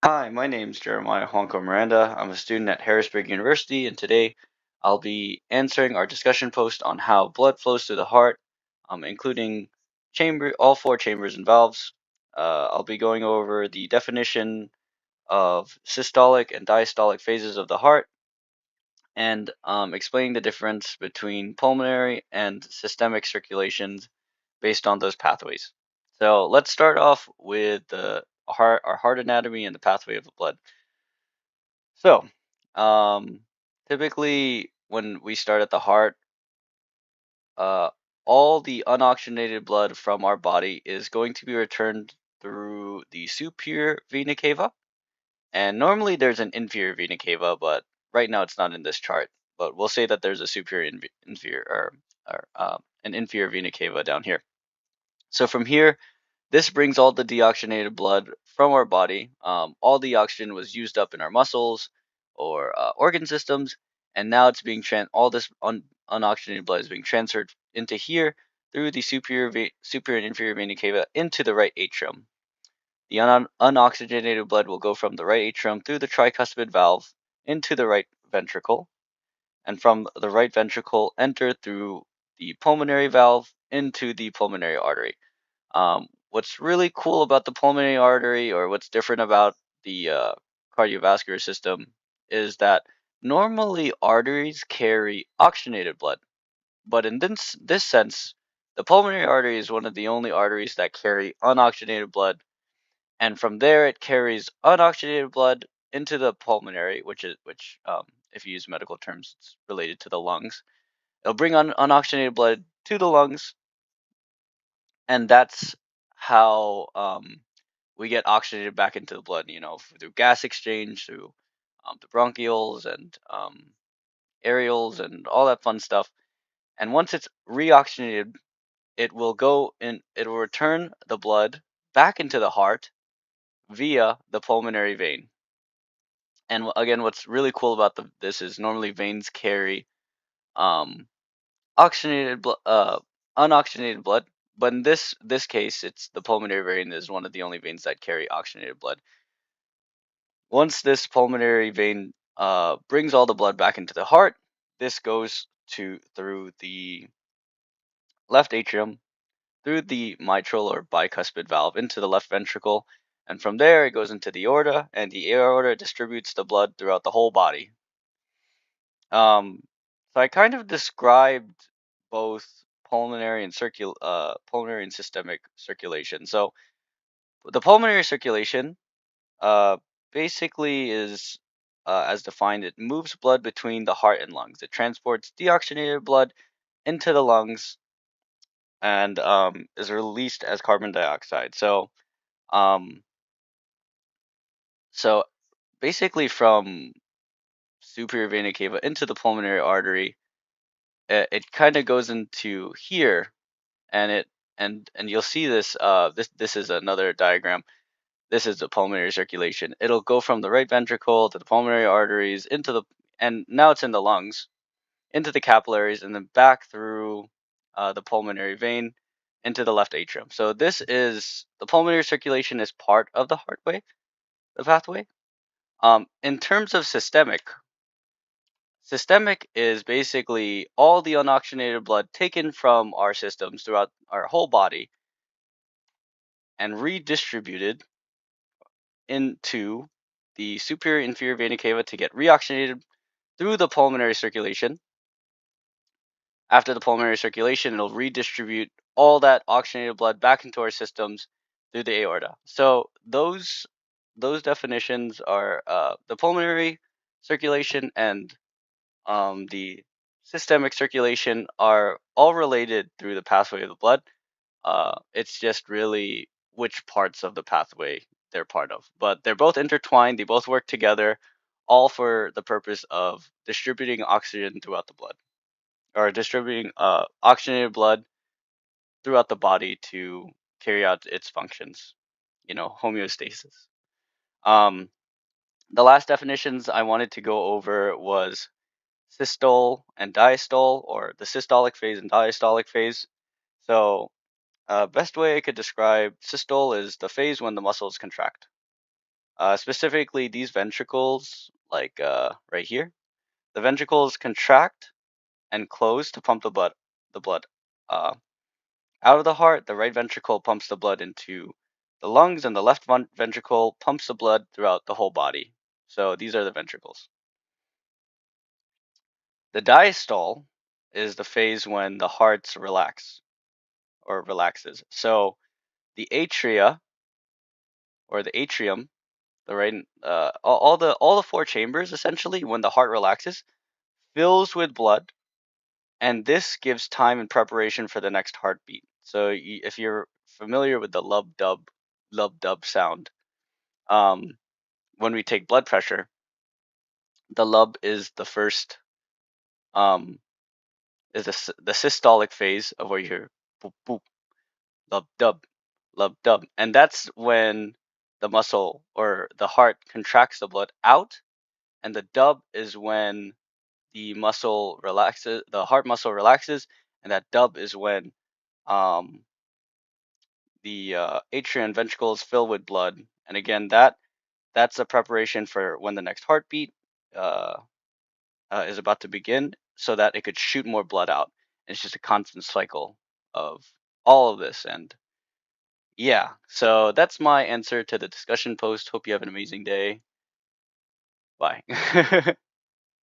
Hi, my name's Jeremiah Honko Miranda. I'm a student at Harrisburg University, and today I'll be answering our discussion post on how blood flows through the heart, including all four chambers and valves. I'll be going over the definition of systolic and diastolic phases of the heart and explaining the difference between pulmonary and systemic circulations based on those pathways. So let's start off with our heart anatomy and the pathway of the blood. So, um, typically when we start at the heart, uh, all the unoxygenated blood from our body is going to be returned through the superior vena cava, and normally there's an inferior vena cava, but right now it's not in this chart. But we'll say that there's a superior, inferior, or an inferior vena cava down here. So from here, this brings all the deoxygenated blood from our body. All the oxygen was used up in our muscles or organ systems, and now it's being all this unoxygenated blood is being transferred into here through the superior and inferior vena cava into the right atrium. The unoxygenated blood will go from the right atrium through the tricuspid valve into the right ventricle, and from the right ventricle enter through the pulmonary valve into the pulmonary artery. What's really cool about the pulmonary artery, or what's different about the cardiovascular system, is that normally arteries carry oxygenated blood, but in this sense, the pulmonary artery is one of the only arteries that carry unoxygenated blood, and from there it carries unoxygenated blood into the pulmonary, which if you use medical terms, it's related to the lungs. It'll bring unoxygenated blood to the lungs, and that's how we get oxygenated back into the blood. Through gas exchange, through the bronchioles and areoles and all that fun stuff. And once it's reoxygenated, it will go in. It will return the blood back into the heart via the pulmonary vein. And again, what's really cool about this is normally veins carry um, oxygenated unoxygenated blood, but in this case, it's the pulmonary vein is one of the only veins that carry oxygenated blood. Once this pulmonary vein brings all the blood back into the heart, this goes through the left atrium, through the mitral or bicuspid valve into the left ventricle, and from there it goes into the aorta, and the aorta distributes the blood throughout the whole body. So I kind of described both pulmonary and systemic circulation. So the pulmonary circulation uh, basically is, as defined, it moves blood between the heart and lungs. It transports deoxygenated blood into the lungs and is released as carbon dioxide. Um, so basically, from superior vena cava into the pulmonary artery, it kind of goes into here, and you'll see this. This is another diagram. This is the pulmonary circulation. It'll go from the right ventricle to the pulmonary arteries and now it's in the lungs, into the capillaries, and then back through the pulmonary vein into the left atrium. So the pulmonary circulation is part of the pathway. In terms of systemic is basically all the unoxygenated blood taken from our systems throughout our whole body and redistributed into the superior inferior vena cava to get reoxygenated through the pulmonary circulation. After the pulmonary circulation, it'll redistribute all that oxygenated blood back into our systems through the aorta. So those definitions are the pulmonary circulation and the systemic circulation are all related through the pathway of the blood. It's just really which parts of the pathway they're part of. But they're both intertwined, they both work together, all for the purpose of distributing oxygen throughout the blood, or distributing oxygenated blood throughout the body to carry out its functions, homeostasis. Um, the last definitions I wanted to go over was systole and diastole, or the systolic phase and diastolic phase. So best way I could describe systole is the phase when the muscles contract. Specifically, these ventricles, like right here, the ventricles contract and close to pump the blood uh, out of the heart. The right ventricle pumps the blood into the lungs, and the left ventricle pumps the blood throughout the whole body. So these are the ventricles. The diastole is the phase when the heart relaxes. So the atria or the atrium, the right, all the four chambers essentially, when the heart relaxes, fills with blood, and this gives time and preparation for the next heartbeat. So if you're familiar with the lub dub sound, um, when we take blood pressure, the lub is the first, um, is the systolic phase of where you're boop boop lub dub, and that's when the muscle or the heart contracts the blood out, and the dub is when the heart muscle relaxes, and that dub is when um, the atrium and ventricles fill with blood. And again, that's a preparation for when the next heartbeat uh, is about to begin, so that it could shoot more blood out. And it's just a constant cycle of all of this. And yeah, so that's my answer to the discussion post. Hope you have an amazing day. Bye.